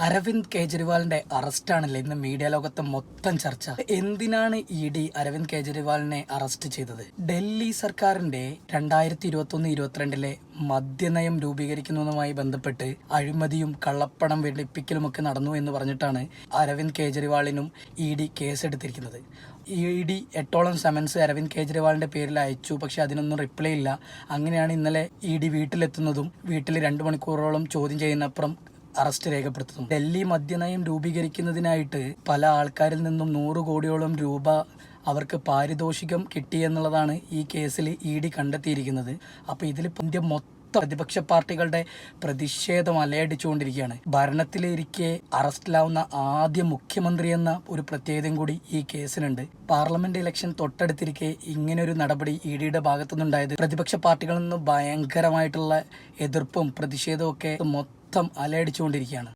അരവിന്ദ് കെജ്രിവാളിന്റെ അറസ്റ്റാണല്ലേ ഇന്ന് മീഡിയ ലോകത്തെ മൊത്തം ചർച്ച. എന്തിനാണ് ഇ അരവിന്ദ് കെജ്രിവാളിനെ അറസ്റ്റ് ചെയ്തത്? ഡൽഹി സർക്കാരിന്റെ 2021-22 മദ്യനയം രൂപീകരിക്കുന്നതുമായി ബന്ധപ്പെട്ട് അഴിമതിയും കള്ളപ്പണം വെളുപ്പിക്കലുമൊക്കെ നടന്നു എന്ന് പറഞ്ഞിട്ടാണ് അരവിന്ദ് കെജ്രിവാളിനും ഇ കേസെടുത്തിരിക്കുന്നത്. ഇ 8ഓളം സമൻസ് അരവിന്ദ് കെജ്രിവാളിന്റെ പേരിൽ അയച്ചു. പക്ഷെ അതിനൊന്നും റിപ്ലൈ ഇല്ല. അങ്ങനെയാണ് ഇന്നലെ ഇ വീട്ടിലെത്തുന്നതും വീട്ടിൽ 2 മണിക്കൂറോളം ചോദ്യം ചെയ്യുന്നപ്പുറം അറസ്റ്റ് രേഖപ്പെടുത്തുന്നു. ഡൽഹി മദ്യനയം രൂപീകരിക്കുന്നതിനായിട്ട് പല ആൾക്കാരിൽ നിന്നും 100 കോടിയോളം രൂപ അവർക്ക് പാരിതോഷികം കിട്ടിയെന്നുള്ളതാണ് ഈ കേസിൽ ഇ കണ്ടെത്തിയിരിക്കുന്നത്. അപ്പോൾ ഇതിൽ ഇന്ത്യ മൊത്തം പ്രതിപക്ഷ പാർട്ടികളുടെ പ്രതിഷേധം അലയടിച്ചുകൊണ്ടിരിക്കുകയാണ്. ഭരണത്തിലിരിക്കെ അറസ്റ്റിലാവുന്ന ആദ്യ മുഖ്യമന്ത്രി എന്ന ഒരു പ്രത്യേകതയും കൂടി ഈ കേസിനുണ്ട്. പാർലമെന്റ് ഇലക്ഷൻ തൊട്ടടുത്തിരിക്കെ ഇങ്ങനൊരു നടപടി ഇ ഭാഗത്തുനിന്നുണ്ടായത് പ്രതിപക്ഷ പാർട്ടികളിൽ നിന്ന് ഭയങ്കരമായിട്ടുള്ള എതിർപ്പും പ്രതിഷേധവും ഒക്കെ മൊത്തം അലയടിച്ചുകൊണ്ടിരിക്കുകയാണ്.